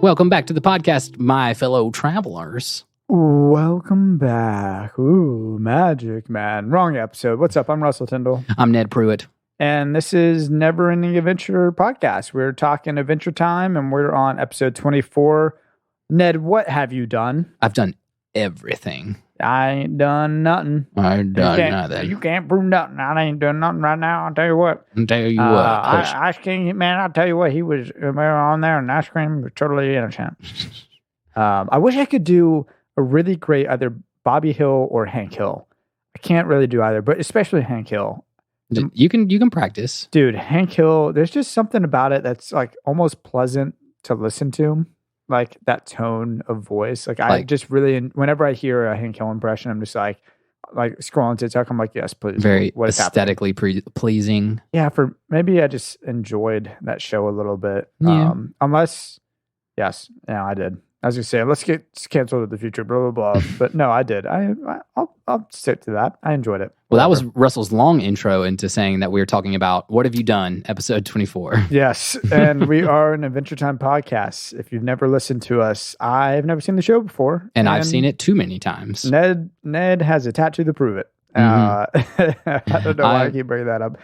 Welcome back to the podcast, my fellow travelers. Welcome back. Ooh, magic, man. Wrong episode. What's up? I'm Russell Tyndall. I'm Ned Pruitt. And this is Never Ending Adventure Podcast. We're talking Adventure Time, and we're on episode 24. Ned, what have you done? I've done everything. I ain't done nothing. I ain't done nothing. You can't prove nothing. I ain't done nothing right now. I'll tell you what. Ice King, man, I'll tell you what. He was on there, and Ice Cream was totally innocent. I wish I could do a really great either Bobby Hill or Hank Hill. I can't really do either, but especially Hank Hill. You can practice. Dude, Hank Hill, there's just something about it that's like almost pleasant to listen to. Like that tone of voice. I just really, whenever I hear a Hank Hill impression, I'm just like scrolling TikTok. I'm like, yes, please. Very aesthetically pleasing. Yeah, maybe I just enjoyed that show a little bit. Yeah. I did. I was going to say, let's get canceled in the future, blah, blah, blah. But no, I did. I'll stick to that. I enjoyed it. Well, that was Russell's long intro into saying that we were talking about What Have You Done, episode 24. Yes, and we are an Adventure Time podcast. If you've never listened to us, I've never seen the show before. And I've seen it too many times. Ned has a tattoo to prove it. I don't know why I keep bringing that up.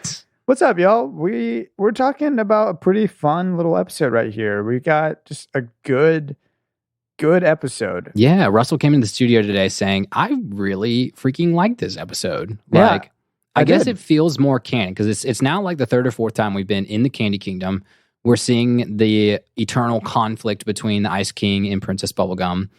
What's up, y'all? We're talking about a pretty fun little episode right here. We got just a good episode. Yeah, Russell came in the studio today saying, I really freaking like this episode. Yeah, I guess it feels more canon because it's now like the third or fourth time we've been in the Candy Kingdom. We're seeing the eternal conflict between the Ice King and Princess Bubblegum.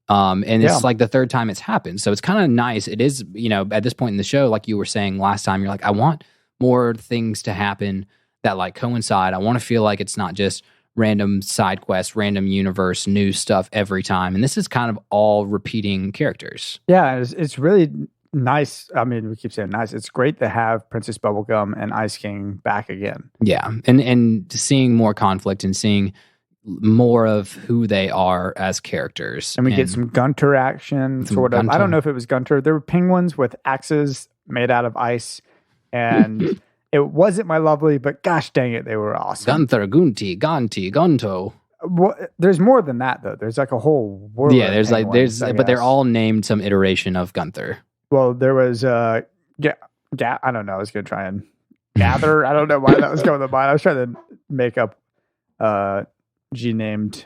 And it's like the third time it's happened. So it's kind of nice. It is, at this point in the show, like you were saying last time, you're like, I want more things to happen that like coincide. I want to feel like it's not just random side quests, random universe, new stuff every time. And this is kind of all repeating characters. Yeah, it's really nice. I mean, we keep saying nice. It's great to have Princess Bubblegum and Ice King back again. Yeah, and seeing more conflict and seeing more of who they are as characters. And we get some Gunter action, sort of. I don't know if it was Gunter. There were penguins with axes made out of ice. And it wasn't my lovely, but gosh dang it, they were awesome. Gunther, Gunti, Ganti, Gunto. Well, there's more than that though. There's like a whole world. Yeah, but they're all named some iteration of Gunther. Well, there was I don't know. I was gonna try and gather. I don't know why that was going to mind. I was trying to make up G-named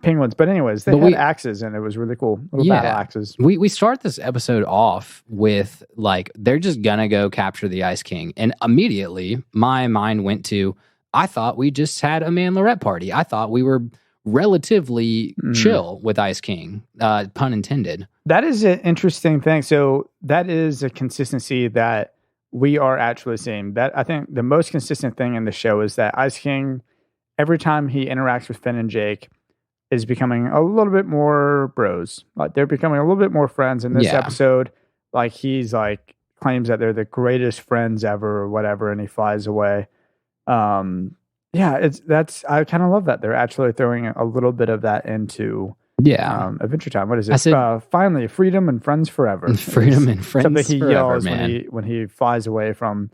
penguins, but anyways, they had axes and it was really cool. Little battle axes. We start this episode off with like they're just gonna go capture the Ice King, and immediately my mind went to, I thought we just had a Man Lorette party. I thought we were relatively chill with Ice King, pun intended. That is an interesting thing. So that is a consistency that we are actually seeing. That I think the most consistent thing in the show is that Ice King, every time he interacts with Finn and Jake, is becoming a little bit more bros. Like they're becoming a little bit more friends in this episode. Like he's like claims that they're the greatest friends ever or whatever, and he flies away. I kind of love that they're actually throwing a little bit of that into Adventure Time. What is it? Finally, freedom and friends forever. Freedom and friends something he forever, yells man. when he flies away from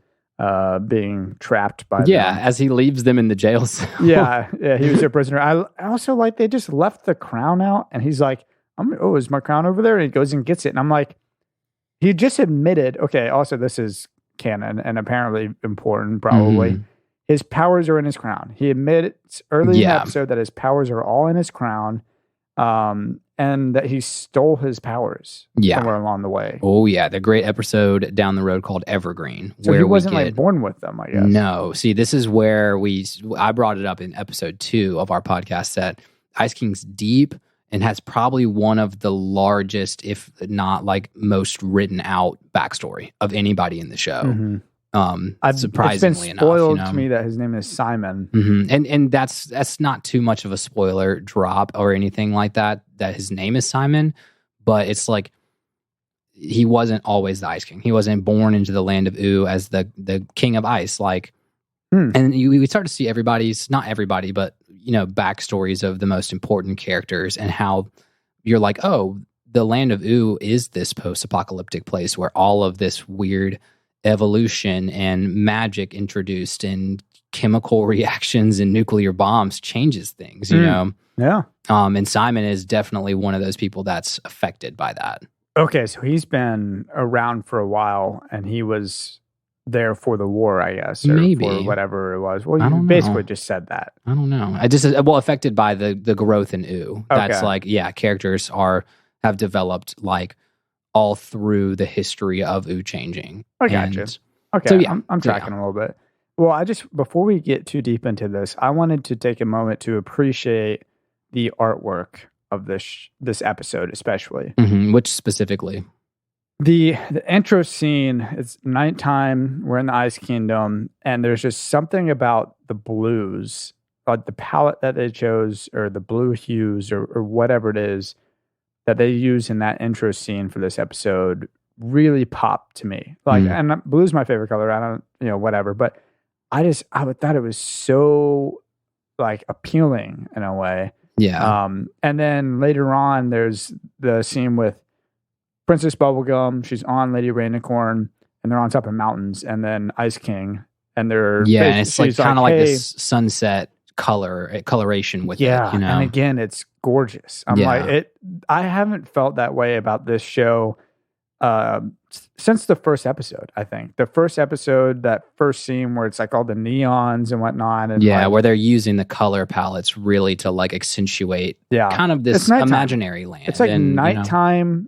being trapped by them. as he leaves them in the jail cell. he was a prisoner. I also like they just left the crown out, and he's like, is my crown over there? And he goes and gets it, and I'm like, he just admitted, okay, also this is canon and apparently important probably. His powers are in his crown. He admits early in the episode that his powers are all in his crown, and that he stole his powers somewhere along the way. Oh, yeah. The great episode down the road called Evergreen. So he wasn't like born with them, I guess. No. See, this is where I brought it up in episode 2 of our podcast that Ice King's deep and has probably one of the largest, if not like most written out backstory of anybody in the show. Surprisingly it's been spoiled to me that his name is Simon, and that's not too much of a spoiler drop or anything like that his name is Simon, but it's like he wasn't always the Ice King. He wasn't born into the land of Ooh as the king of ice, like and we start to see not everybody, but backstories of the most important characters and how you're like, oh, the land of Oo is this post-apocalyptic place where all of this weird evolution and magic introduced and chemical reactions and nuclear bombs changes things, Yeah. And Simon is definitely one of those people that's affected by that. Okay, so he's been around for a while, and he was there for the war, I guess, or Maybe. for whatever it was. Well, I you don't basically know. just said that. I don't know. I just affected by the growth in Oo. That's characters have developed like all through the history of Oo changing. I gotcha. Okay, so I'm tracking a little bit. Well, before we get too deep into this, I wanted to take a moment to appreciate the artwork of this episode, especially. Mm-hmm. Which specifically? The intro scene, it's nighttime, we're in the Ice Kingdom, and there's just something about the blues, like the palette that they chose, or the blue hues, or whatever it is that they use in that intro scene for this episode really popped to me. Like, and blue's my favorite color. I don't, whatever, but I thought it was so like appealing in a way. Yeah. And then later on, there's the scene with Princess Bubblegum. She's on Lady Rainicorn, and they're on top of mountains, and then Ice King, and they're and it's like kind of like this sunset coloration with it. And again, it's gorgeous. I'm like, I haven't felt that way about this show since the first episode. I think the first episode, that first scene where it's like all the neons and whatnot, and where they're using the color palettes really to like accentuate kind of this imaginary land. It's like nighttime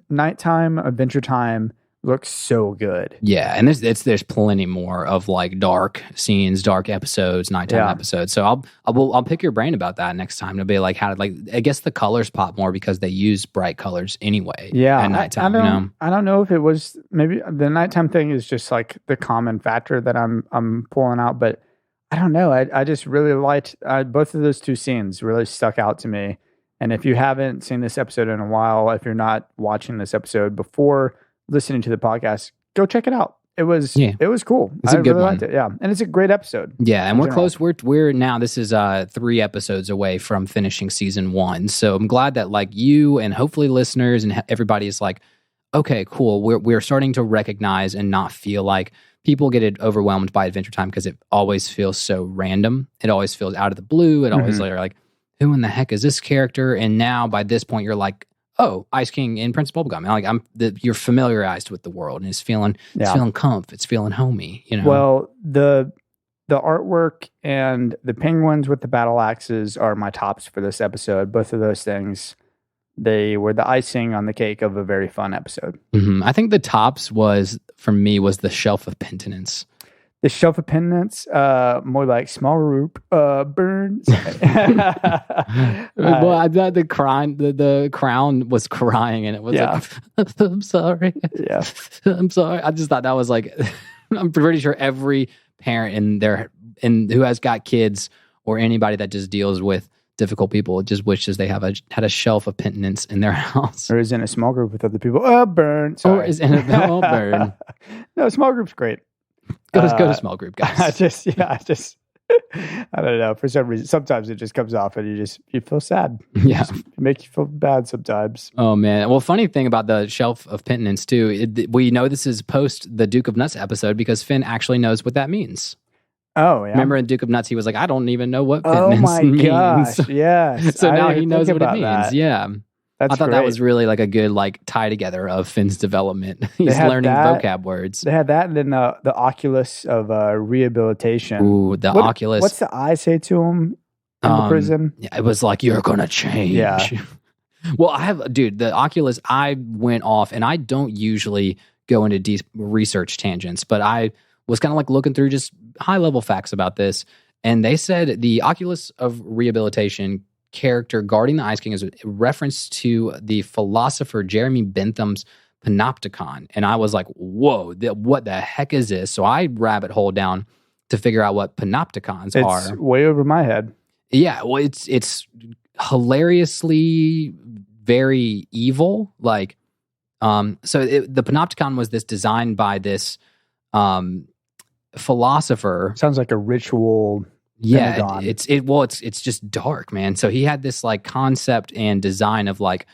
Adventure Time looks so good. Yeah, and there's plenty more of like dark scenes, dark episodes, nighttime episodes. So I'll pick your brain about that next time to be like, how to like, I guess the colors pop more because they use bright colors anyway. Yeah, at nighttime. I don't know if it was, maybe the nighttime thing is just like the common factor that I'm pulling out, but I don't know. I just really liked both of those two scenes. Really stuck out to me. And if you haven't seen this episode in a while, if you're not watching this episode before listening to the podcast, go check it out. It was cool. It's a good one. Liked it. Yeah, and it's a great episode. Yeah, and we're close. We're now, this is 3 episodes away from finishing season 1. So I'm glad that like you and hopefully listeners and everybody is like, okay, cool. We're starting to recognize and not feel like people get overwhelmed by Adventure Time because it always feels so random. It always feels out of the blue. It always like, who in the heck is this character? And now by this point, you're like, oh, Ice King and Prince Bubblegum. Like you're familiarized with the world, and it's feeling comf, it's feeling homey. Well, the artwork and the penguins with the battle axes are my tops for this episode. Both of those things, they were the icing on the cake of a very fun episode. Mm-hmm. I think the tops for me was the Shelf of Penitence. The Shelf of Penitence, more like small group burns. Well, I thought the crown was crying, and it was like, I'm sorry. Yeah, I'm sorry. I just thought that was like, I'm pretty sure every parent who has got kids or anybody that just deals with difficult people just wishes they had a Shelf of Penitence in their house, or is in a small group with other people. Burn. Sorry. Or is in a burn. No, small group's great. Go to small group, guys. I don't know. For some reason, sometimes it just comes off and you feel sad. Yeah. It makes you feel bad sometimes. Oh, man. Well, funny thing about the Shelf of Penitence, too, we know this is post the Duke of Nuts episode because Finn actually knows what that means. Oh, yeah. Remember in Duke of Nuts, he was like, I don't even know what penitence means. Oh, my gosh. Yes. So now he knows what it means. That. Yeah. That's I thought great. that was really like a good like tie together of Finn's development. He's learning vocab words. They had that, and then the Oculus of rehabilitation. Ooh, Oculus. What's the eye say to him in the prison? Yeah, it was like, you're gonna change. Yeah. Well, the Oculus, I went off, and I don't usually go into deep research tangents, but I was kind of like looking through just high level facts about this, and they said the Oculus of rehabilitation character guarding the Ice King is a reference to the philosopher Jeremy Bentham's Panopticon. And I was like, whoa, what the heck is this? So I rabbit hole down to figure out what Panopticons are. It's way over my head. Yeah, well, it's hilariously very evil. Like, the Panopticon was this designed by this philosopher. Sounds like a ritual Yeah, gone. it's just dark, man. So he had this like concept and design of like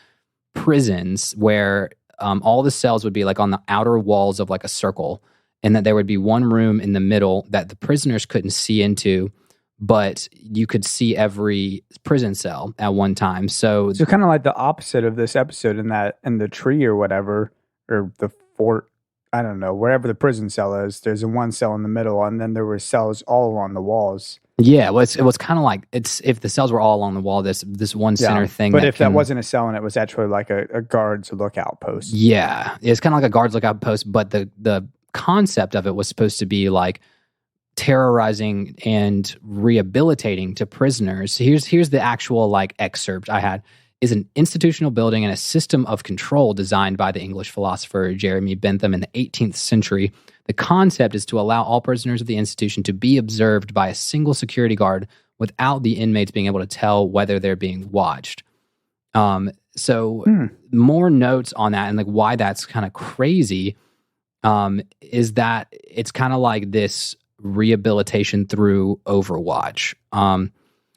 prisons where all the cells would be like on the outer walls of like a circle, and that there would be one room in the middle that the prisoners couldn't see into, but you could see every prison cell at one time. So kind of like the opposite of this episode in the tree or whatever, or the fort, I don't know, wherever the prison cell is, there's one cell in the middle, and then there were cells all along the walls. Yeah, well, it was kind of like if the cells were all along the wall, this one center thing. But if that wasn't a cell and it was actually like a guard's lookout post. Yeah, it's kind of like a guard's lookout post, but the concept of it was supposed to be like terrorizing and rehabilitating to prisoners. Here's the actual like excerpt I had. Is an institutional building and a system of control designed by the English philosopher Jeremy Bentham in the 18th century. The concept is to allow all prisoners of the institution to be observed by a single security guard without the inmates being able to tell whether they're being watched. More notes on that and like why that's kind of crazy is that it's kind of like this rehabilitation through Overwatch,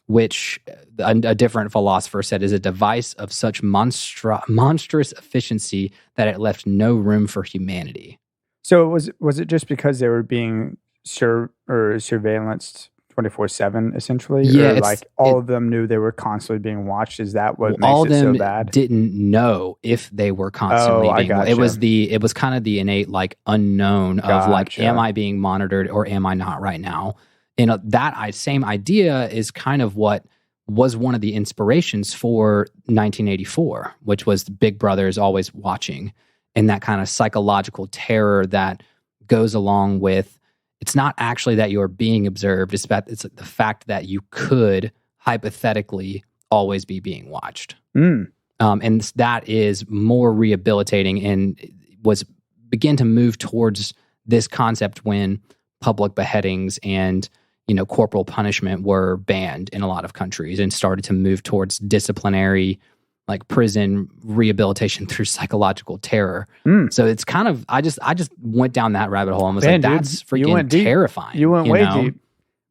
which a different philosopher said is a device of such monstrous efficiency that it left no room for humanity. So was it just because they were being surveillanced 24/7 essentially? Yeah, or like all of them knew they were constantly being watched? Is that what makes it so bad? Didn't know if they were constantly being watched. It was kind of the innate like unknown of like, am I being monitored or am I not right now? And that same idea is kind of what was one of the inspirations for 1984, which was Big Brother is always watching, and that kind of psychological terror that goes along with, it's not actually that you're being observed, it's the fact that you could hypothetically always be being watched. And that is more rehabilitating and began to move towards this concept when public beheadings and corporal punishment were banned in a lot of countries and started to move towards disciplinary, like prison rehabilitation through psychological terror. So it's kind of, I just went down that rabbit hole and was like, that's freaking terrifying. You went way deep.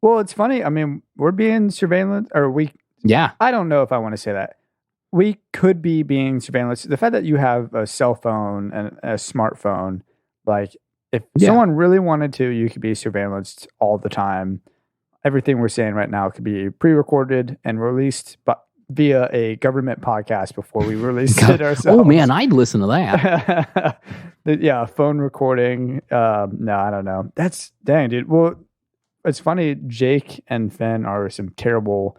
Well, it's funny. I mean, we're being surveillance, I don't know if I want to say that. We could be being surveillance. The fact that you have a cell phone and a smartphone, like if someone really wanted to, you could be surveillanced all the time. Everything we're saying right now could be pre-recorded and released via a government podcast before we release it ourselves. Oh man, I'd listen to that. Yeah, phone recording. No, I don't know. That's dang, dude. Well, it's funny. Jake and Finn are some terrible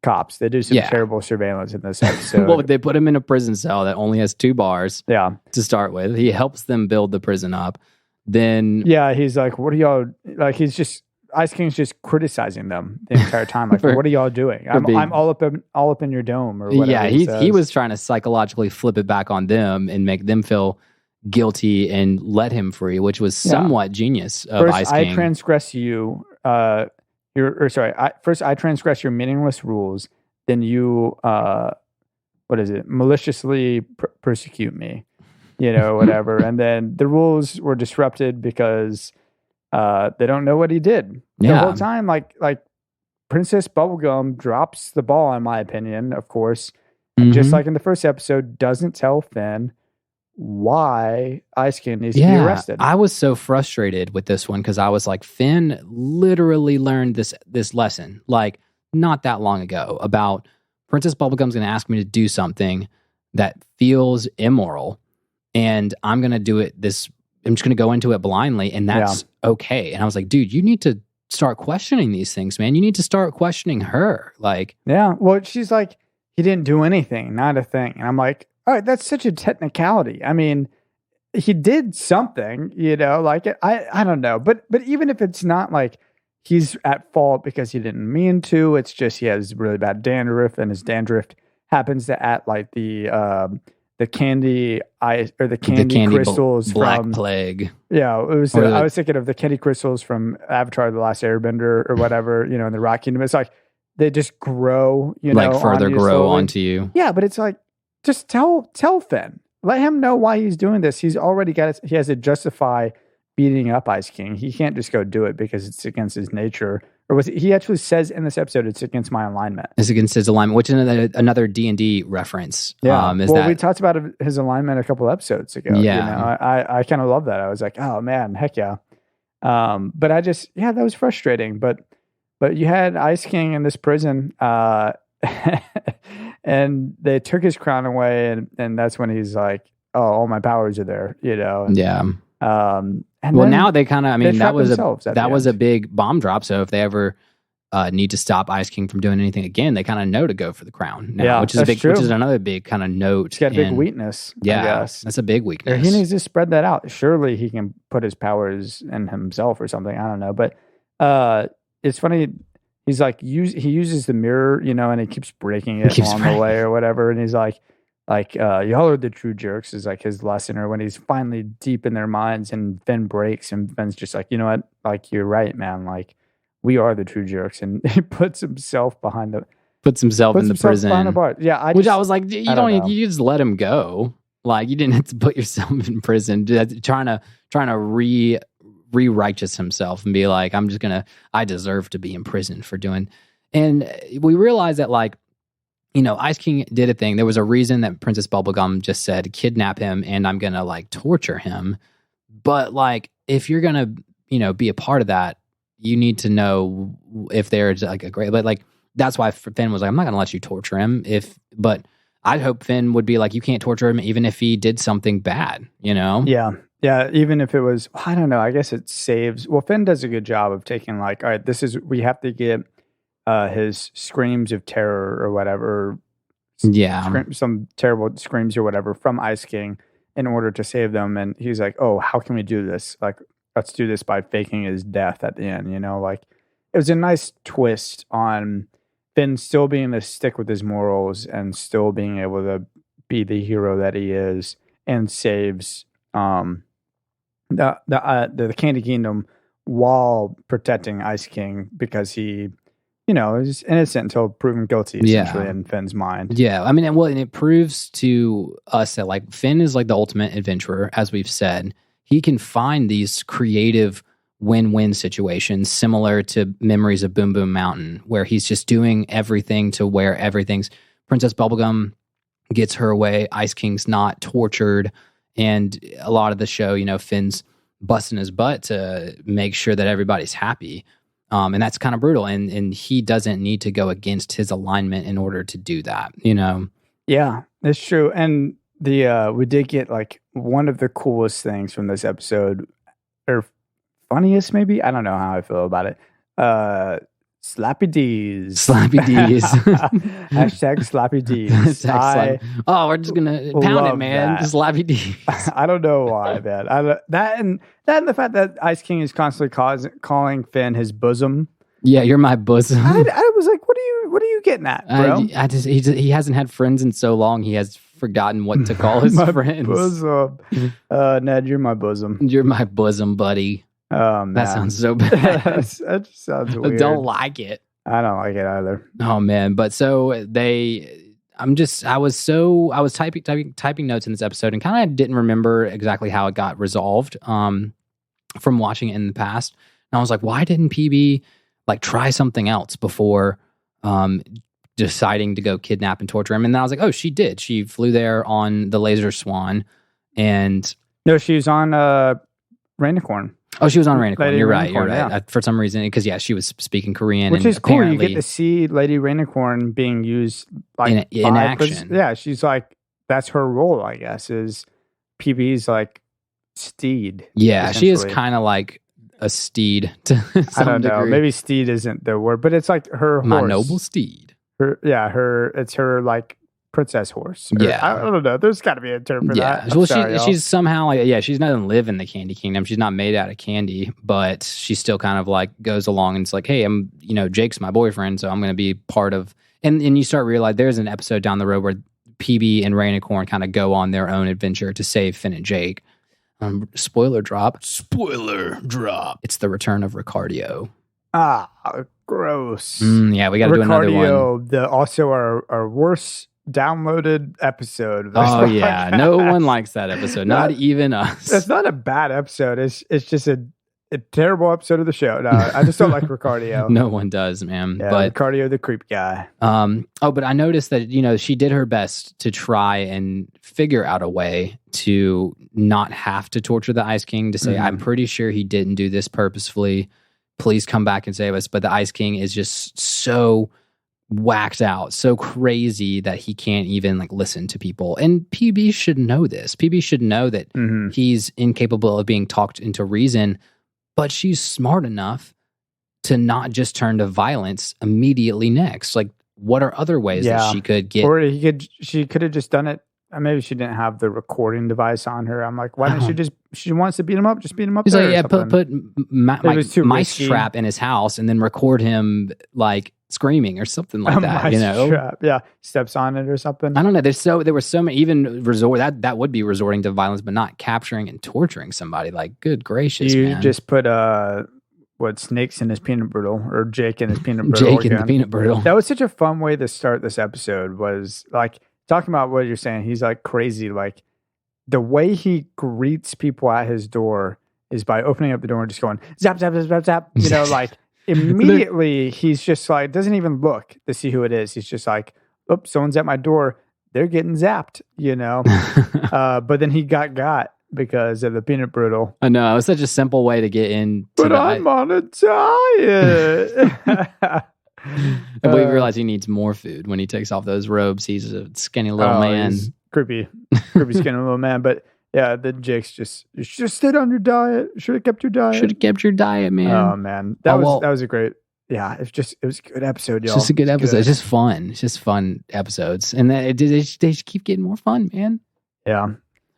cops. They do some terrible surveillance in this episode. Well, they put him in a prison cell that only has 2 bars. To start with, he helps them build the prison up. Then he's like, "What are y'all like?" He's just Ice King's just criticizing them the entire time. Like, what are y'all doing? I'm all up in your dome or whatever. Yeah, he was trying to psychologically flip it back on them and make them feel guilty and let him free, which was somewhat genius of Ice King. I transgress you. First I transgress your meaningless rules. Then you, maliciously persecute me. Whatever. And then the rules were disrupted because they don't know what he did. The whole time, like Princess Bubblegum drops the ball, in my opinion, of course. And just like in the first episode, doesn't tell Finn why Ice King needs to be arrested. I was so frustrated with this one because I was like, Finn literally learned this lesson like not that long ago about Princess Bubblegum's going to ask me to do something that feels immoral, and I'm going to do it I'm just going to go into it blindly, and that's okay. And I was like, dude, you need to start questioning these things, man. You need to start questioning her. Like, well, she's like, he didn't do anything, not a thing. And I'm like, all right, that's such a technicality. I mean, he did something, like I don't know. But even if it's not like he's at fault because he didn't mean to, it's just he has really bad dandruff, and his dandruff happens to at like the candy ice or the candy crystals black from plague. Yeah, it was. I was thinking of the candy crystals from Avatar: The Last Airbender or whatever. In the Rock Kingdom, it's like they just grow. Like further grow onto you. Yeah, but it's like just tell Finn, let him know why he's doing this. He's already got. He has to justify beating up Ice King. He can't just go do it because it's against his nature. or was it, he actually says in this episode, it's against my alignment. It's against his alignment, which is another D&D reference. Yeah. We talked about his alignment a couple episodes ago. Yeah. I kind of love that. I was like, oh man, heck yeah. But that was frustrating. But you had Ice King in this prison, and they took his crown away, and that's when he's like, oh, all my powers are there, Yeah. And now they kind of, that was a big bomb drop. So if they ever need to stop Ice King from doing anything again, they kind of know to go for the crown now, which is another big kind of note. He's got a big weakness. Yeah, I guess. That's a big weakness. He needs to spread that out. Surely he can put his powers in himself or something. I don't know, but it's funny. He's like, he uses the mirror, and he keeps breaking it along the way or whatever. And he's like, y'all are the true jerks is like his lesson, or when he's finally deep in their minds and Finn breaks and Finn's just like, you know what? Like, you're right, man. Like, we are the true jerks. And he puts himself in the prison. Behind the bar. Yeah. I was like, you just let him go. Like, you didn't have to put yourself in prison. Trying to re-righteous himself and be like, I deserve to be in prison for doing. And we realized that, like, Ice King did a thing. There was a reason that Princess Bubblegum just said, kidnap him and I'm going to like torture him. But like, if you're going to, be a part of that, you need to know if there's like a great, like, that's why Finn was like, I'm not going to let you torture him but I'd hope Finn would be like, you can't torture him even if he did something bad, Yeah. Yeah. Even if it was, I don't know, I guess it saves. Well, Finn does a good job of taking like, all right, we have to get his screams of terror or whatever. Some terrible screams or whatever from Ice King in order to save them. And he's like, oh, how can we do this? Like, let's do this by faking his death at the end, like it was a nice twist on Finn still being able to stick with his morals and still being able to be the hero that he is and saves the Candy Kingdom while protecting Ice King because he, is innocent until proven guilty, essentially, in Finn's mind. Yeah, and it proves to us that like Finn is like the ultimate adventurer, as we've said. He can find these creative win-win situations similar to Memories of Boom Boom Mountain, where he's just doing everything to where everything's Princess Bubblegum gets her way, Ice King's not tortured, and a lot of the show, Finn's busting his butt to make sure that everybody's happy. And that's kind of brutal. And he doesn't need to go against his alignment in order to do that, Yeah, that's true. And we did get like one of the coolest things from this episode, or funniest maybe. I don't know how I feel about it. Slappy D's. Hashtag Slappy D's. We're just gonna pound it, man. Slappy D's. I don't know why, man. That and the fact that Ice King is constantly calling Finn his bosom. Yeah, you're my bosom. I was like, what are you getting at, bro? He hasn't had friends in so long. He has forgotten what to call his friends. Bosom. Ned, you're my bosom. You're my bosom, buddy. Oh, man. That sounds so bad. That just sounds weird. I don't like it. I don't like it either. Oh man. But so I was typing notes in this episode and kind of didn't remember exactly how it got resolved from watching it in the past. And I was like, why didn't PB like try something else before deciding to go kidnap and torture him? And then I was like, oh, she did. She flew there on the Laser Swan, and no, she was on Rainicorn. Oh, she was on Rainicorn. You're right. Yeah. For some reason, because she was speaking Korean, which is cool. You get to see Lady Rainicorn being used like in action. Yeah, she's like, that's her role, I guess. Is PB's like steed. Yeah, she is kind of like a steed to some I don't know. degree. Maybe steed isn't the word, but it's like her horse. My noble steed. It's her like princess horse. I don't know. There's got to be a term for that. Well, she's somehow like, she doesn't live in the Candy Kingdom. She's not made out of candy, but she still kind of like goes along and it's like, hey, I'm, Jake's my boyfriend, so I'm going to be part of. And you start realize there's an episode down the road where PB and Rainicorn kind of go on their own adventure to save Finn and Jake. Spoiler drop. It's the return of Ricardio. Ah, gross. Yeah, we got to do another one. Also our worst downloaded episode. Oh yeah, no one likes that episode. Not even us. It's not a bad episode. It's just a terrible episode of the show. No, I just don't like Ricardio. No one does, man. Yeah, but Ricardio, the creep guy. But I noticed that, she did her best to try and figure out a way to not have to torture the Ice King, to say, I'm pretty sure he didn't do this purposefully. Please come back and save us. But the Ice King is just so whacked out, so crazy that he can't even listen to people. And PB should know this. PB should know that he's incapable of being talked into reason, but she's smart enough to not just turn to violence immediately next. What are other ways that she could get? Or she could have just done it. Maybe she didn't have the recording device on her. I'm like, why didn't she wants to beat him up? Just beat him up. He's there put mice trap in his house and then record him screaming or something like that. Trap. Yeah, steps on it or something. I don't know. There were so many, even that would be resorting to violence, but not capturing and torturing somebody. Good gracious, man. Just put snakes in his peanut brittle, or Jake in his peanut brittle. Jake in the peanut brittle. That was such a fun way to start this episode. Was talking about what you're saying. He's crazy. The way he greets people at his door is by opening up the door and just going zap zap zap zap zap. Immediately he's just doesn't even look to see who it is. He's just oops, someone's at my door. They're getting zapped. But then he got because of the peanut brittle. I know, it was such a simple way to get in. But I'm on a diet. And we realize he needs more food when he takes off those robes. He's a skinny little man. He's creepy skinny little man. But yeah, the Jake's just stayed on your diet. Should have kept your diet. Should have kept your diet, man. Oh man, that was a great. Yeah, it was a good episode, y'all. It's just a good episode. It's just fun. It's just fun episodes, and they just keep getting more fun, man. Yeah.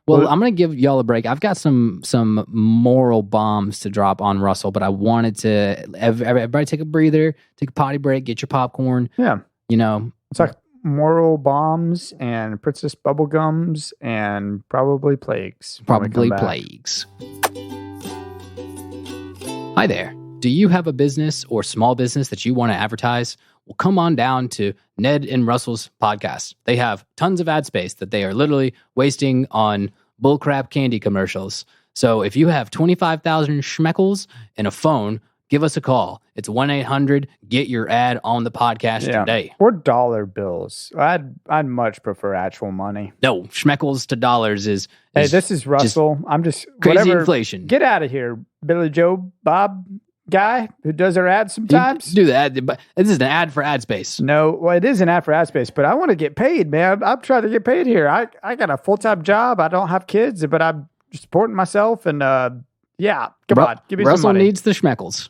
Well, I'm going to give y'all a break. I've got some moral bombs to drop on Russell, but I wanted to everybody take a breather, take a potty break, get your popcorn. Yeah. It's moral bombs and Princess Bubblegums and probably plagues. Probably plagues. Hi there. Do you have a business or small business that you want to advertise? Well, come on down to Ned and Russell's podcast. They have tons of ad space that they are literally wasting on bullcrap candy commercials. So if you have 25,000 schmeckles and a phone, give us a call. It's 1-800, get your ad on the podcast today. Or dollar bills. I'd much prefer actual money. No, schmeckles to dollars is hey, this is Russell. I'm just crazy inflation. Get out of here, Billy Joe Bob guy who does our ads sometimes. You do that, but this is an ad for ad space. No, well, it is an ad for ad space, but I want to get paid, man. I'm trying to get paid here. I got a full-time job. I don't have kids, but I'm supporting myself, and come on, give me some money. Russell needs the schmeckles.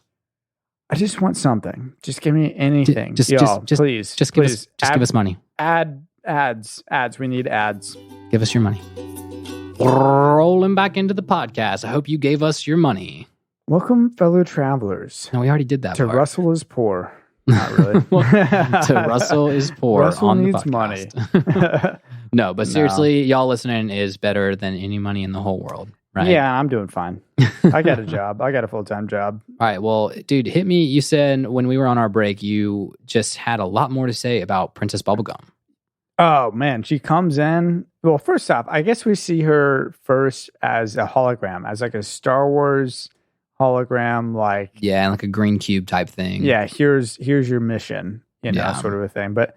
I just want something. Just give me anything. Please. Just give us money. Ads. We need ads. Give us your money. Rolling back into the podcast. I hope you gave us your money. Welcome, fellow travelers. No, we already did that. To part. Russell is poor. Not really. To Russell is poor. Russell on needs the money. No, but seriously, y'all listening is better than any money in the whole world. Right? Yeah, I'm doing fine. I got a job. I got a full-time job. All right. Well, dude, hit me. You said when we were on our break, you just had a lot more to say about Princess Bubblegum. Oh, man. She comes in. Well, first off, I guess we see her first as a hologram, as a Star Wars hologram, like a green cube type thing. Yeah, here's your mission, sort of a thing. But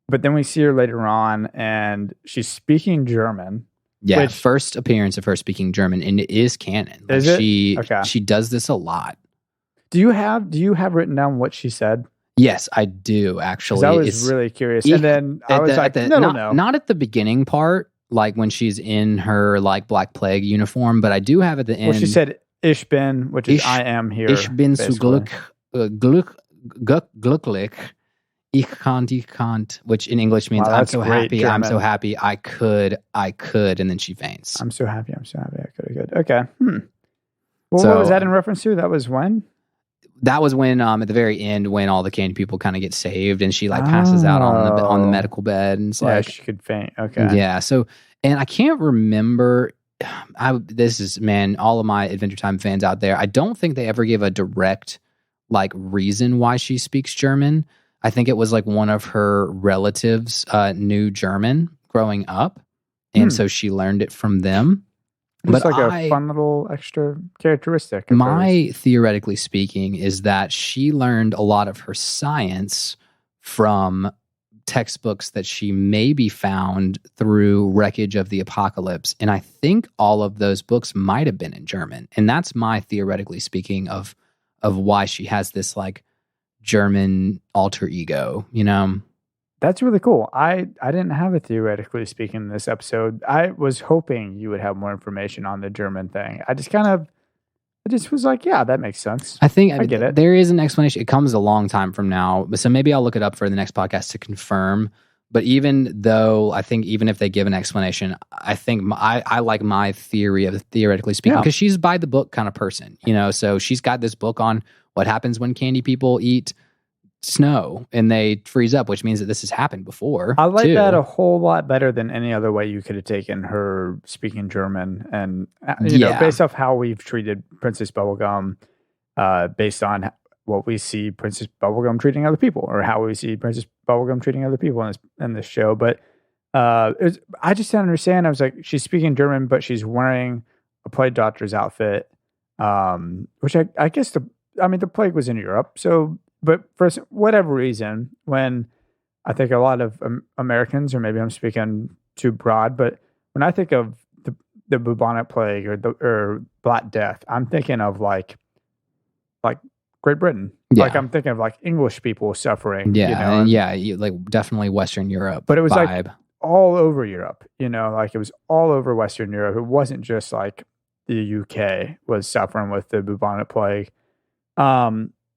then we see her later on, and she's speaking German. Yeah, first appearance of her speaking German, and it is canon. Is it? She does this a lot. Do you have written down what she said? Yes, I do actually. I was really curious, and then I was no. Not at the beginning part, like when she's in her Black Plague uniform, but I do have at the end. Well, she said "Ich bin," which is "I am here." Ich bin so glücklich. Ich kann, which in English means I'm so happy. German. I'm so happy. I could, and then she faints. I'm so happy. I could. Okay. Well, what was that in reference to? That was when? That was when, at the very end, when all the candy people kind of get saved, and she passes out on the medical bed, and it's she could faint. Okay. Yeah. So, and I can't remember. This is, man, all of my Adventure Time fans out there. I don't think they ever give a direct reason why she speaks German. I think it was one of her relatives knew German growing up, and so she learned it from them. Just like a fun little extra characteristic. My theoretically speaking is that she learned a lot of her science from textbooks that she maybe found through Wreckage of the Apocalypse. And I think all of those books might have been in German. And that's my theoretically speaking of why she has this like German alter ego, you know? That's really cool. I didn't have a theoretically speaking in this episode. I was hoping you would have more information on the German thing. I just was like, yeah, that makes sense. I get it. There is an explanation. It comes a long time from now. So maybe I'll look it up for the next podcast to confirm. But even though I think even if they give an explanation, I think I like my theory of theoretically speaking, because she's by the book kind of person, you know? So she's got this book on what happens when candy people eat snow and they freeze up, which means that this has happened before. I like that a whole lot better than any other way you could have taken her speaking German. And you know, based off how we've treated Princess Bubblegum, based on what we see Princess Bubblegum treating other people, or how we see Princess Bubblegum treating other people in this show. But I just didn't understand. I was like, she's speaking German, but she's wearing a plague doctor's outfit, which I guess the plague was in Europe, so. But for whatever reason, when I think a lot of Americans, or maybe I'm speaking too broad, but when I think of the bubonic plague or Black Death, I'm thinking of like Great Britain. Yeah. Like I'm thinking of like English people suffering. Yeah, you know, like definitely Western Europe. But it was vibe. Like all over Europe. You know, like it was all over Western Europe. It wasn't just like the UK was suffering with the bubonic plague.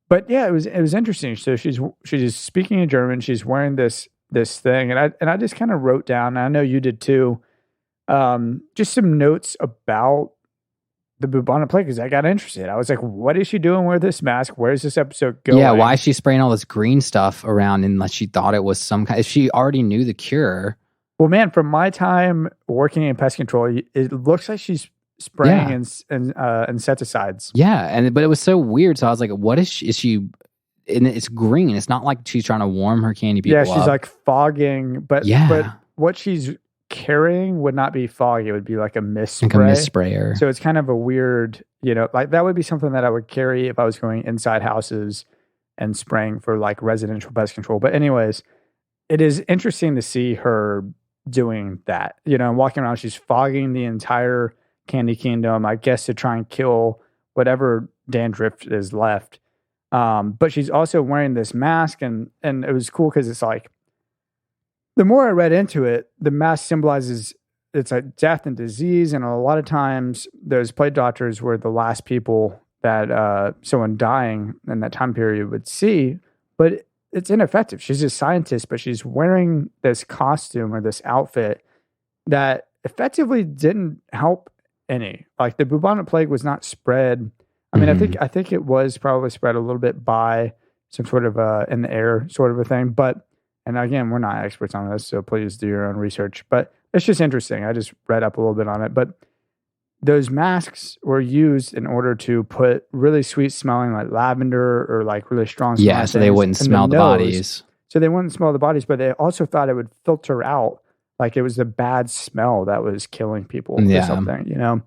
But yeah, it was interesting. So she's speaking in German. She's wearing this thing, and I just kind of wrote down. And I know you did too. Just some notes about the bubonic plague because I got interested. I was like, "What is she doing with this mask? Where's this episode going?" Yeah, why is she spraying all this green stuff around unless she thought it was some kind? If she already knew the cure. Well, man, from my time working in pest control, it looks like she's spraying insecticides. Yeah, but it was so weird. So I was like, "What is she? Is she?" And it's green. It's not like she's trying to warm her candy people. Yeah, she's like fogging, but what she's carrying would not be fog. It would be like a mist spray. Like a mist sprayer. So it's kind of a weird, you know, like that would be something that I would carry if I was going inside houses and spraying for like residential pest control. But anyways, it is interesting to see her doing that. You know, walking around, she's fogging the entire Candy Kingdom, I guess, to try and kill whatever dandruff is left. But she's also wearing this mask, and it was cool because it's like, the more I read into it, the mask symbolizes it's like death and disease, and a lot of times those plague doctors were the last people that someone dying in that time period would see, but it's ineffective. She's a scientist, but she's wearing this costume or this outfit that effectively didn't help any. Like the bubonic plague was not spread. I mean, I think it was probably spread a little bit by some sort of in the air sort of a thing. But, and again, we're not experts on this, so please do your own research. But it's just interesting. I just read up a little bit on it. But those masks were used in order to put really sweet smelling like lavender or like really strong smelling so they wouldn't smell the bodies. So they wouldn't smell the bodies, but they also thought it would filter out like it was the bad smell that was killing people or something, you know,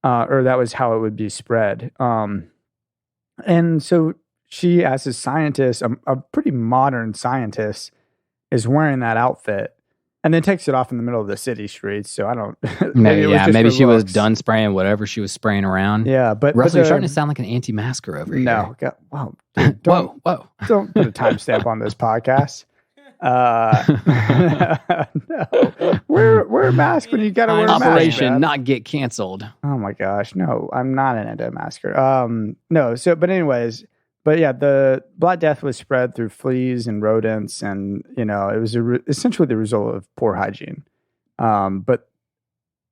or that was how it would be spread. And so she, as a scientist, a pretty modern scientist, is wearing that outfit and then takes it off in the middle of the city streets. So I don't. Maybe she was done spraying whatever she was spraying around. Yeah, but Russell, you're starting to sound like an anti-masker over here. No, wow, dude, don't put a timestamp on this podcast. No, wear a mask when you gotta wear a mask. Operation not get canceled. Oh my gosh, no, I'm not an anti-masker. No. So, but anyways, but yeah, the Black Death was spread through fleas and rodents, and you know, it was essentially the result of poor hygiene. But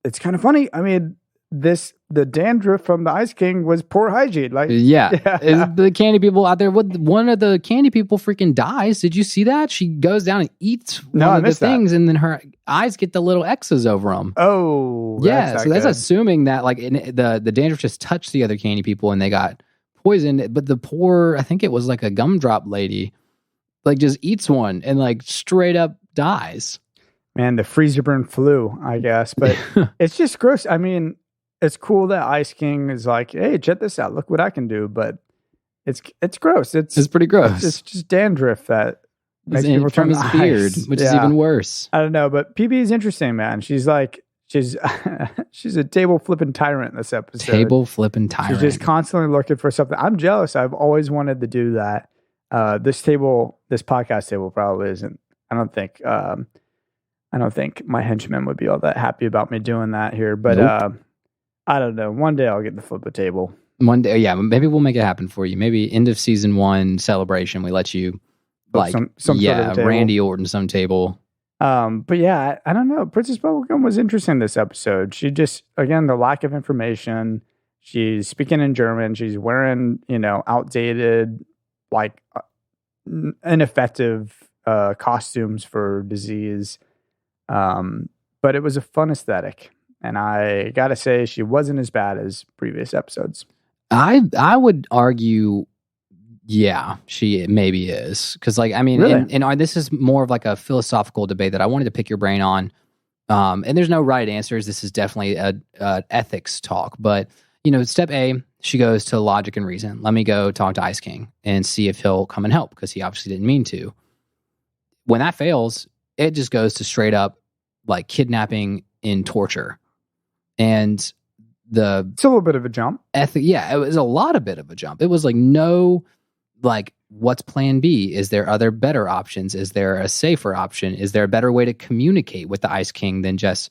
it's kind of funny. I mean, the dandruff from the Ice King was poor hygiene. Like, the candy people out there. One of the candy people freaking dies. Did you see that? She goes down and eats one of the things, and then her eyes get the little X's over them. Oh, yeah. So that's assuming that like the dandruff just touched the other candy people and they got poisoned. But the poor, I think it was like a gumdrop lady, like just eats one and like straight up dies. Man, the freezer burn flu, I guess. But it's just gross. I mean, it's cool that Ice King is like, hey, check this out. Look what I can do. But it's gross. It's pretty gross. It's just dandruff that makes people from his beard, which is even worse. I don't know, but PB is interesting, man. She's she's a table flipping tyrant in this episode. Table flipping tyrant. She's just constantly looking for something. I'm jealous. I've always wanted to do that. This podcast table probably isn't. I don't think my henchmen would be all that happy about me doing that here. But nope. I don't know. One day I'll get to flip a table. One day, yeah. Maybe we'll make it happen for you. Maybe end of season 1 celebration, we let you some sort of Randy Orton some table. But yeah, I don't know. Princess Bubblegum was interesting this episode. She just, again, the lack of information. She's speaking in German. She's wearing, outdated, ineffective costumes for disease. But it was a fun aesthetic. And I got to say, she wasn't as bad as previous episodes. I would argue, yeah, she maybe is. Because, really? and this is more of like a philosophical debate that I wanted to pick your brain on. And there's no right answers. This is definitely a ethics talk. But, step A, she goes to logic and reason. Let me go talk to Ice King and see if he'll come and help, because he obviously didn't mean to. When that fails, it just goes to straight up kidnapping and torture. And it's a little bit of a jump. It was a lot of bit of a jump. It was what's plan B? Is there other better options? Is there a safer option? Is there a better way to communicate with the Ice King than just...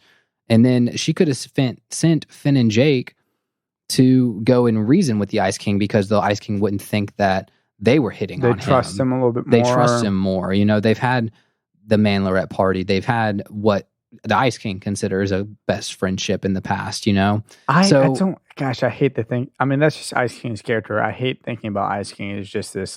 And then she could have sent Finn and Jake to go and reason with the Ice King, because the Ice King wouldn't think that they were hitting on him. They trust him a little bit more. They trust him more. They've had the Manlarette party. They've had what the Ice King considers a best friendship in the past, I don't, gosh, I hate to think, that's just Ice King's character. I hate thinking about Ice King as just this,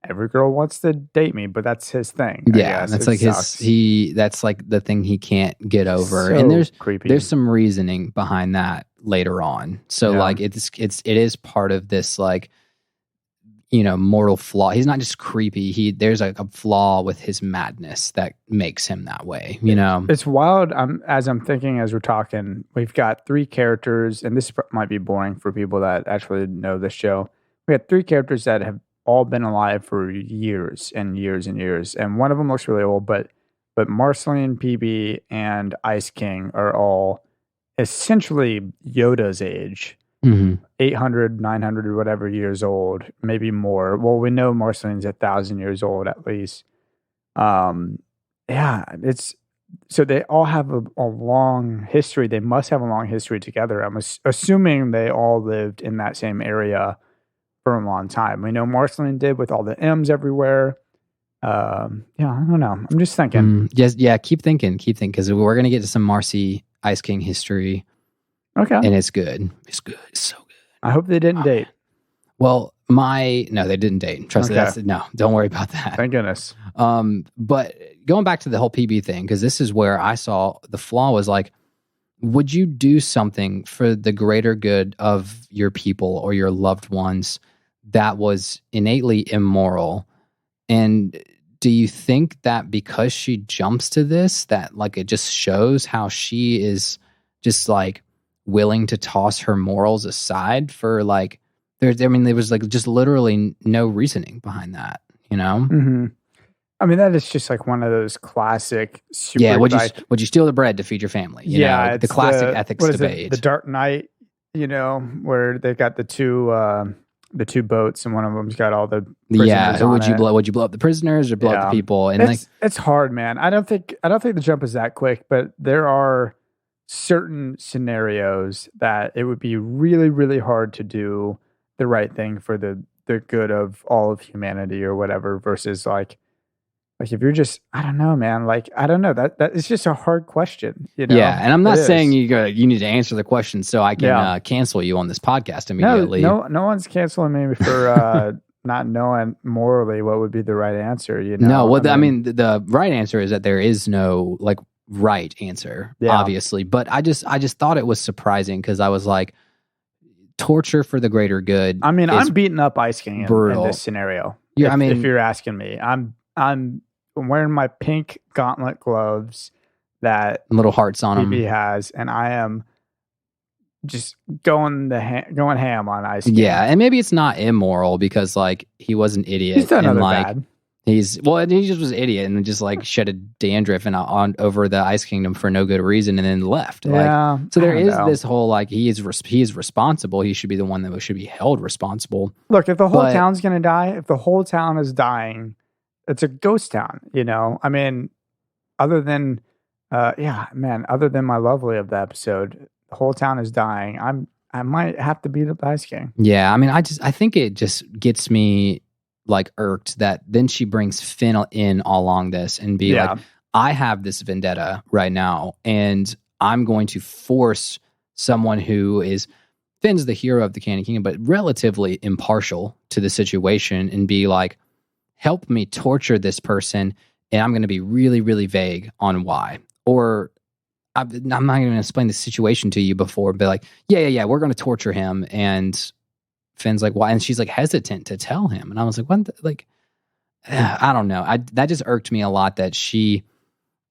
every girl wants to date me, but that's his thing. Yeah, that's that's the thing he can't get over. So and there's some reasoning behind that later on. So it is part of this mortal flaw. He's not just creepy. There's a flaw with his madness that makes him that way. It's wild. As we're talking, we've got 3 characters, and this might be boring for people that actually know this show. We got 3 characters that have all been alive for years and years and years, and one of them looks really old. But Marceline, PB, and Ice King are all essentially Yoda's age. Mm-hmm. 800, 900, or whatever years old, maybe more. Well, we know Marceline's 1,000 years old at least. It's so they all have a long history. They must have a long history together. I'm assuming they all lived in that same area for a long time. We know Marceline did, with all the M's everywhere. I don't know. I'm just thinking. Keep thinking, because we're gonna get to some Marcy Ice King history. Okay. And it's good. It's good. It's so good. I hope they didn't date. Well, no, they didn't date. Trust me. No, don't worry about that. Thank goodness. But going back to the whole PB thing, because this is where I saw the flaw was would you do something for the greater good of your people or your loved ones that was innately immoral? And do you think that because she jumps to this, that it just shows how she is just willing to toss her morals aside for there was just literally no reasoning behind that, Mm-hmm. That is just one of those classic super... Yeah, would you steal the bread to feed your family? The classic ethics debate. The Dark Knight, where they've got the two boats, and one of them's got all the prisoners on it. Would you blow up the prisoners or blow up the people? And it's hard, man. I don't think the jump is that quick, but there are certain scenarios that it would be really, really hard to do the right thing for the good of all of humanity or whatever, versus if you're just, I don't know, man. I don't know, that it's just a hard question, Yeah, and I'm not saying you need to answer the question so I can cancel you on this podcast immediately. No one's canceling me for not knowing morally what would be the right answer. No, the right answer is that there is no right answer, obviously. But I just thought it was surprising, because I was torture for the greater good. I'm beating up Ice King in this scenario. If you're asking me, I'm wearing my pink gauntlet gloves that little hearts on them PB has, and I am just going ham on Ice King. Yeah, and maybe it's not immoral because like he was an idiot. He's done and other like bad. he just was an idiot and just like shed a dandruff and on over the Ice Kingdom for no good reason and then left. Yeah, like, so there is know. this whole like he is responsible. He should be the one that should be held responsible. Look, if the whole town's gonna die, if the whole town is dying, it's a ghost town. You know, I mean, other than other than my lovely of the episode, the whole town is dying. I might have to beat up the Ice King. Yeah, I mean, I think it just gets me like irked that then she brings Finn in all along this and be like, I have this vendetta right now, and I'm going to force someone who is Finn's the hero of the Candy Kingdom, but relatively impartial to the situation, and be like, help me torture this person, and I'm going to be really, really vague on why. Or I'm not going to explain the situation to you before, but like, yeah, we're going to torture him. And Finn's like, why? And she's like hesitant to tell him. And I was like, what? I don't know. That just irked me a lot that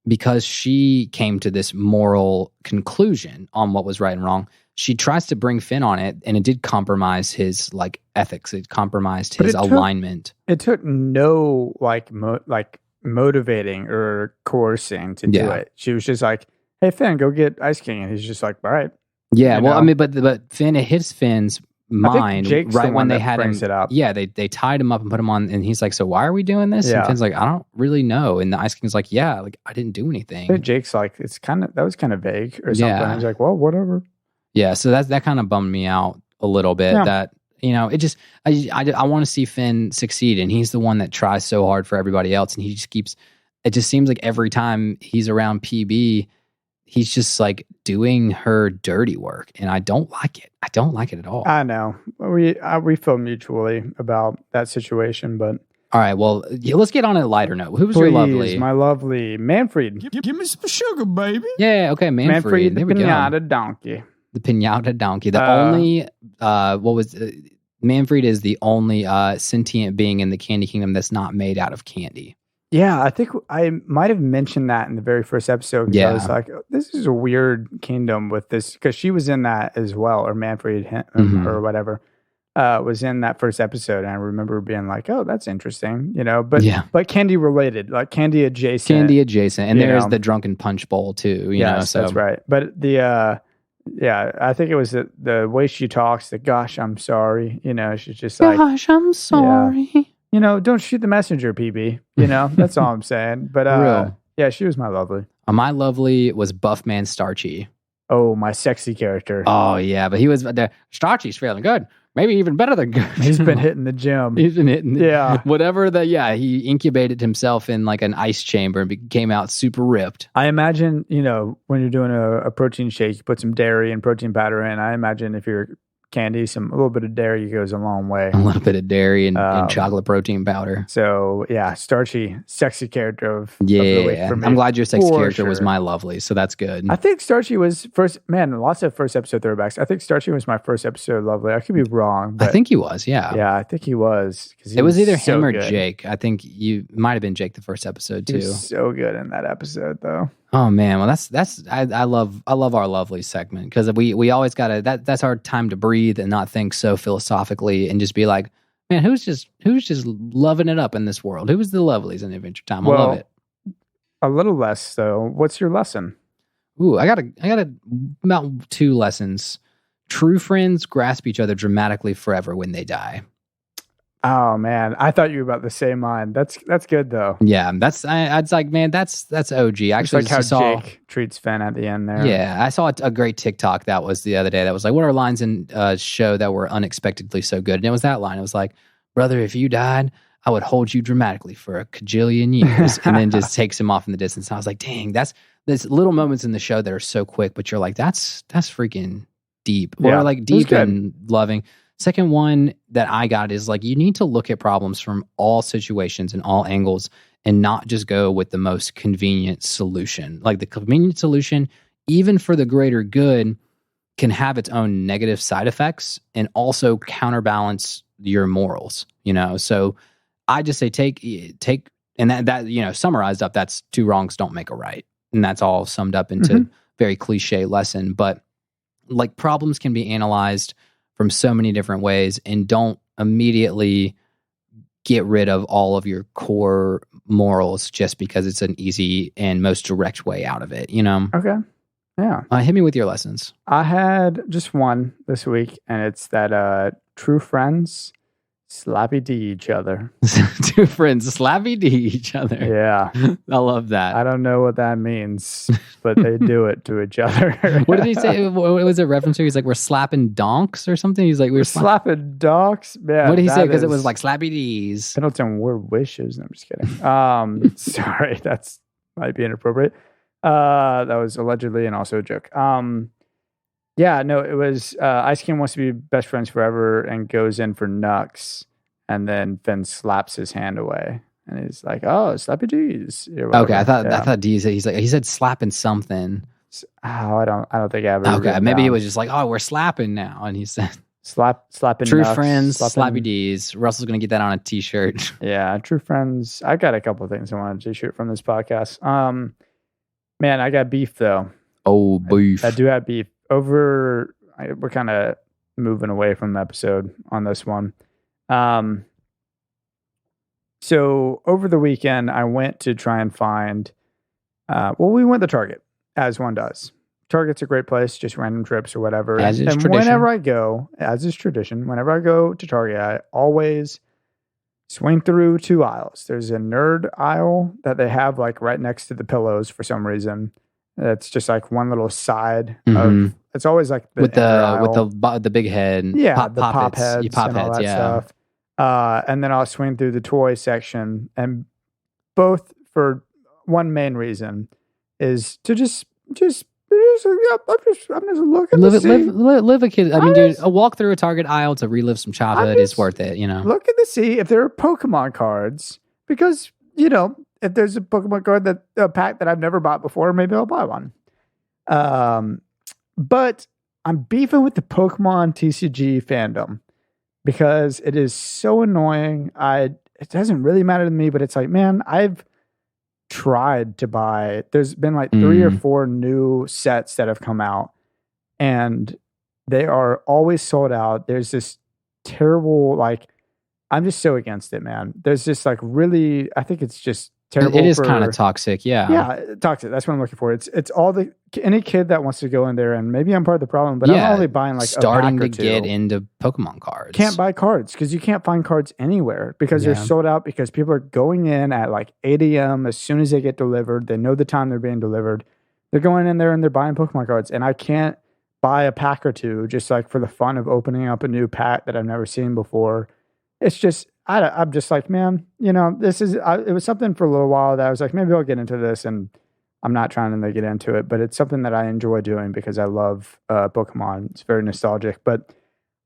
because she came to this moral conclusion on what was right and wrong, she tries to bring Finn on it, and it did compromise his like ethics. It compromised his alignment. It took no motivating or coercing to do it. She was just like, hey, Finn, go get Ice King. And he's just like, all right. Yeah, I mean, but Finn, it hits Finn's mind right when they had him. It up. Yeah, they tied him up and put him on, and he's like, so why are we doing this? Yeah. And Finn's like, I don't really know. And the Ice King's like, yeah, like I didn't do anything. But Jake's like, that was kind of vague or something. Yeah. He's like, well, whatever. Yeah, so that kind of bummed me out a little bit. Yeah. That, you know, it just, I want to see Finn succeed, and he's the one that tries so hard for everybody else, and he just keeps, it just seems like every time he's around PB, he's just like doing her dirty work, and I don't like it. I don't like it at all. I know. We feel mutually about that situation, but all right. Well, let's get on a lighter note. Who was your lovely? My lovely Manfred. Give me some sugar, baby. Yeah. Okay, Manfred. The pinata donkey. The pinata donkey. The only Manfred is the only sentient being in the Candy Kingdom that's not made out of candy. Yeah, I think I might have mentioned that in the very first episode. Yeah. I was like, this is a weird kingdom with this, because she was in that as well, or Manfred or whatever was in that first episode. And I remember being like, oh, that's interesting, you know, but candy related, like candy adjacent. And there's the drunken punch bowl too, you know. So that's right. But the, I think it was the way she talks, the gosh, I'm sorry, you know, she's just like, gosh, I'm sorry. Yeah. You know, don't shoot the messenger, PB. You know, that's all I'm saying. But yeah, she was my lovely. My lovely was Buffman Starchy. Oh, my sexy character. Oh, yeah. But he was, Starchy's feeling good. Maybe even better than good. He's been hitting the gym. He incubated himself in like an ice chamber and came out super ripped. I imagine, you know, when you're doing a protein shake, you put some dairy and protein powder in. I imagine if you're candy, a little bit of dairy goes a long way. A little bit of dairy and chocolate protein powder. So yeah, Starchy, sexy character of the week for me. I'm glad your sexy character was my lovely, so that's good. I think Starchy was first. Man, lots of first episode throwbacks. I think Starchy was my first episode lovely. I could be wrong, but I think he was. Yeah, I think he was. It was either him or Jake. I think you might have been Jake the first episode too. He was so good in that episode, though. Oh man, well I love our lovely segment, because we always gotta that's our time to breathe and not think so philosophically and just be like, man, who's just loving it up in this world? Who was the lovelies in Adventure Time? I love it. A little less though. What's your lesson? Ooh, I got about 2 lessons. True friends grasp each other dramatically forever when they die. Oh man, I thought you were about to say mine. That's good though. Yeah, I'd like, man, that's OG. Actually, it's like how Jake treats Finn at the end there. Yeah, I saw a great TikTok that was the other day that was like, what are lines in a show that were unexpectedly so good? And it was that line. It was like, brother, if you died, I would hold you dramatically for a cajillion years, and then just takes him off in the distance. And I was like, dang, there's little moments in the show that are so quick, but you're like, that's freaking deep, or like deep and loving. Second one that I got is like, you need to look at problems from all situations and all angles and not just go with the most convenient solution. Like the convenient solution, even for the greater good, can have its own negative side effects and also counterbalance your morals, you know? So I just say take, and that, you know, summarized up, that's 2 wrongs don't make a right. And that's all summed up into very cliche lesson. But like problems can be analyzed from so many different ways, and don't immediately get rid of all of your core morals just because it's an easy and most direct way out of it, you know? Okay. Yeah. Hit me with your lessons. I had just one this week, and it's that true friends slappy D each other. Two friends slappy D each other. Yeah. I love that. I don't know what that means, but they do it to each other. What did he say? What was it reference to? He's like, we're slapping donks or something? He's like, we're slapping dogs? Yeah. What did he say? Because it was like slappy D's. Pendleton word wishes. No, I'm just kidding. Sorry, that's might be inappropriate. That was allegedly and also a joke. Yeah, no, it was Ice King wants to be best friends forever and goes in for Nux, and then Finn slaps his hand away, and he's like, "Oh, slappy D's." Okay, I thought D said he said slapping something. Oh, I don't think I ever. Okay, maybe he was just like, "Oh, we're slapping now," and he said, slapping True Nux, friends, slapping... slappy D's. Russell's gonna get that on a T-shirt. Yeah, true friends. I got a couple of things I wanted to T-shirt from this podcast. Man, I got beef though. Oh, beef. I do have beef. We're kind of moving away from the episode on this one. So over the weekend, I went to try and find, we went to Target, as one does. Target's a great place, just random trips or whatever. As is tradition. Whenever I go, as is tradition, whenever I go to Target, I always swing through 2 aisles. There's a nerd aisle that they have like right next to the pillows for some reason. It's just like one little side of. It's always like with the big head. Yeah, the pop heads, pop and all heads, that stuff. And then I'll swing through the toy section, and both for one main reason is to just I'm just looking to see. Live a kid. I mean, dude, a walk through a Target aisle to relive some childhood is worth it. You know, looking to see if there are Pokemon cards, because you know. If there's a Pokemon card a pack that I've never bought before, maybe I'll buy one. But I'm beefing with the Pokemon TCG fandom because it is so annoying. It doesn't really matter to me, but it's like, man, I've tried to buy. There's been like 3 or 4 new sets that have come out, and they are always sold out. There's this terrible, like, I'm just so against it, man. There's just like really, I think it's just terrible. It is kind of toxic, yeah. Yeah, toxic. That's what I'm looking for. It's all any kid that wants to go in there, and maybe I'm part of the problem, but I'm only buying like starting a pack or to two. get into Pokemon cards. Can't buy cards because you can't find cards anywhere because they're sold out, because people are going in at like 8 a.m. as soon as they get delivered. They know the time they're being delivered. They're going in there and they're buying Pokemon cards, and I can't buy a pack or two just like for the fun of opening up a new pack that I've never seen before. It's just, I'm just like, man, you know, it was something for a little while that I was like, maybe I'll get into this, and I'm not trying to get into it, but it's something that I enjoy doing because I love Pokemon. It's very nostalgic, but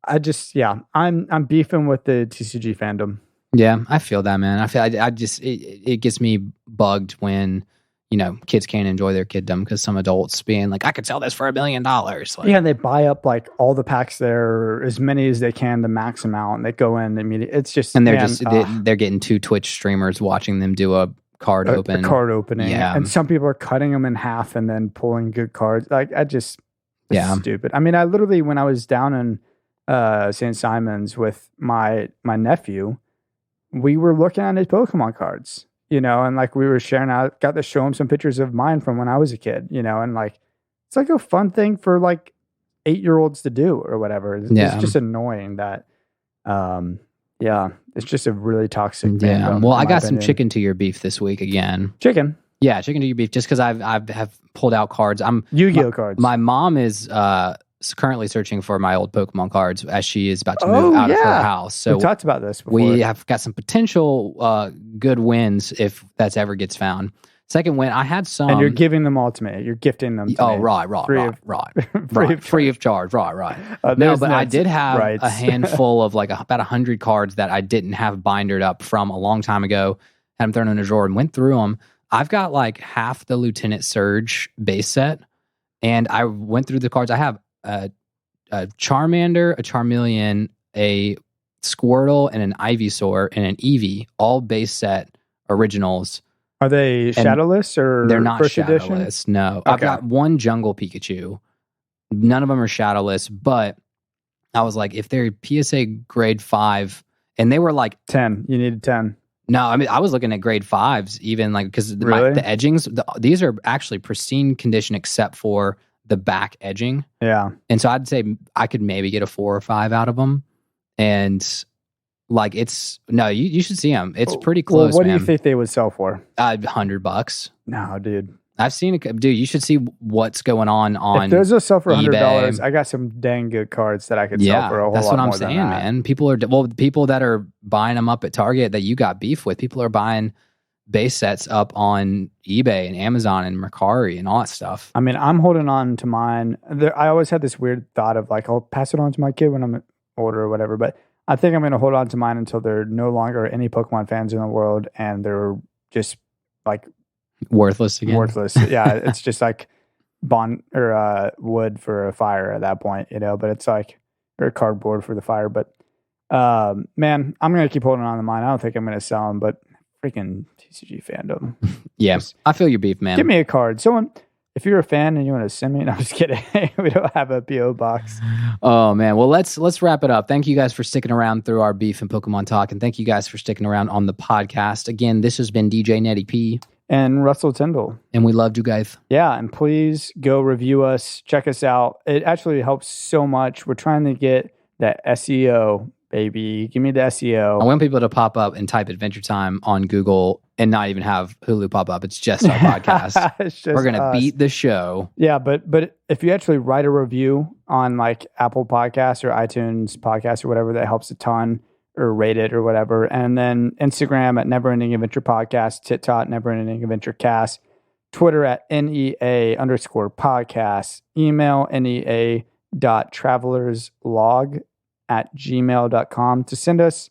I'm beefing with the TCG fandom. Yeah, I feel that, man. It gets me bugged when, you know, kids can't enjoy their kiddom because some adults being like, I could sell this for $1 million. Like, yeah, they buy up like all the packs there, as many as they can, the max amount, and they go in immediately. It's just, and they're getting 2 Twitch streamers watching them do a card opening. Yeah, and some people are cutting them in half and then pulling good cards. Like, it's stupid. I mean, I literally, when I was down in St. Simon's with my nephew, we were looking at his Pokemon cards. You know, and like we were sharing out, got to show him some pictures of mine from when I was a kid, you know, and like, it's like a fun thing for like 8-year-olds to do or whatever. It's just annoying that, it's just a really toxic thing. Yeah. Well, I got some chicken to your beef this week again. Chicken? Yeah, chicken to your beef, just because I have pulled out cards. Yu-Gi-Oh cards. My mom is currently searching for my old Pokemon cards as she is about to move out of her house. So we talked about this before. We have got some potential good wins if that's ever gets found. Second win, I had some. And you're giving them all to me. You're gifting them to me. Right. Free of charge. Right. No, but I did have a handful of like about 100 cards that I didn't have bindered up from a long time ago. Had them thrown in a drawer and went through them. I've got like half the Lieutenant Surge base set, and I went through the cards. I have a Charmander, a Charmeleon, a Squirtle, and an Ivysaur, and an Eevee, all base set originals. Are they shadowless or they're not first shadowless? edition? No, okay. I've got one Jungle Pikachu, None of them are shadowless, but I was like, if they're PSA grade 5, and they were like 10. You needed 10. No, I mean, I was looking at grade 5s, even like because Really? the edgings, these are actually pristine condition except for the back edging. Yeah. And so I'd say I could maybe get a 4 or 5 out of them. And like, you should see them. It's pretty close. Well, what man. do you think they would sell for? $100. No, dude. I've seen it. Dude, you should see what's going on If those will sell for $100, eBay. I got some dang good cards that I could sell for a whole lot more. That's what I'm saying, man. People that are buying them up at Target that you got beef with, people are buying base sets up on eBay and Amazon and Mercari and all that stuff. I mean, I'm holding on to mine. I always had this weird thought of like, I'll pass it on to my kid when I'm older or whatever, but I think I'm going to hold on to mine until there are no longer any Pokemon fans in the world and they're just like worthless again. Worthless. Yeah, it's just like wood for a fire at that point, but it's like, or cardboard for the fire. But man, I'm going to keep holding on to mine. I don't think I'm going to sell them, but freaking TCG fandom. Yeah, I feel your beef, man. Give me a card. Someone, if you're a fan and you want to send me, no, I'm just kidding. We don't have a PO box. Oh man, well let's wrap it up. Thank you guys for sticking around through our beef and Pokemon talk, and thank you guys for sticking around on the podcast. Again, this has been DJ Netty P and Russell Tyndall, and we loved you guys. Yeah, and please go review us. Check us out. It actually helps so much. We're trying to get that SEO, baby. Give me the SEO. I want people to pop up and type Adventure Time on Google and not even have Hulu pop up. It's just our podcast. We're going to beat the show. Yeah, but if you actually write a review on like Apple Podcasts or iTunes Podcasts or whatever, that helps a ton, or rate it or whatever. And then Instagram at Never Ending Adventure Podcast, TikTok, Never Ending Adventure Cast, Twitter at NEA_podcast, email NEA.travelerslog@gmail.com to send us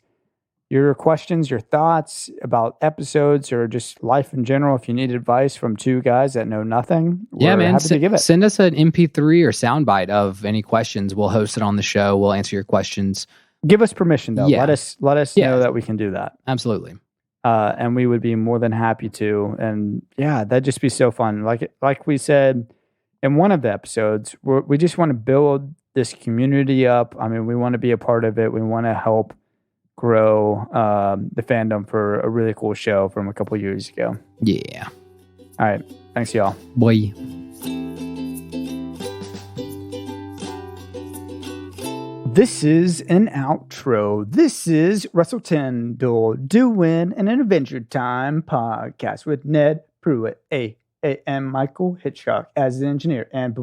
your questions, your thoughts about episodes or just life in general. If you need advice from two guys that know nothing, we're happy to give it. Send us an MP3 or soundbite of any questions. We'll host it on the show. We'll answer your questions. Give us permission, though. Yeah. Let us know that we can do that. Absolutely. And we would be more than happy to. And yeah, that'd just be so fun. Like we said in one of the episodes, we just want to build this community up. I mean, we want to be a part of it. We want to help grow the fandom for a really cool show from a couple years ago. Yeah. All right. Thanks, y'all. Boy. This is an outro. This is Russell Tyndall doing an Adventure Time podcast with Ned Pruitt, and Michael Hitchcock as the engineer. And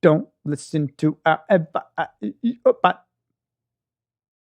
don't listen to our advice.